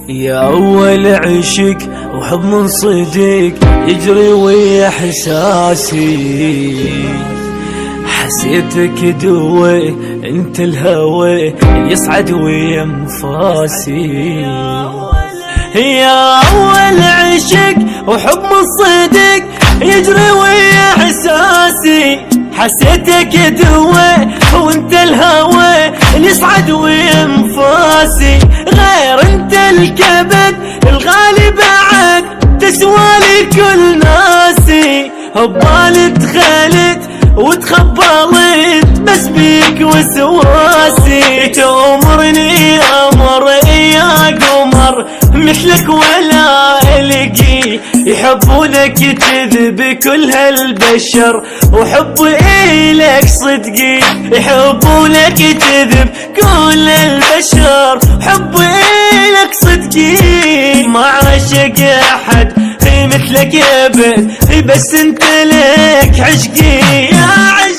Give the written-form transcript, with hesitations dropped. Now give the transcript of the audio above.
يا أول عشق وحب من صدق يجري ويا إحساسي، حسيتك دوي انت الهوى يصعد ويا انفاسي. يا أول عشق وحب من صدق يجري ويا إحساسي، حسيتك دوي وانت الهوى يصعد ويا انفاسي. غير انت الكبد الغالي بعد تسوالي كل ناسي، ببالي دخلت وتخبلت بس بيك وسواسي. تأمرني أمر يا قمر مثلك ولا القي، يحبونك كذب كل هالبشر وحب إلك صدقي. يحبونك كذب كل البشر حب إلك صدقي. ما عاشق أحد مثلك يا بنت بس انت لك عشقي يا عشقي.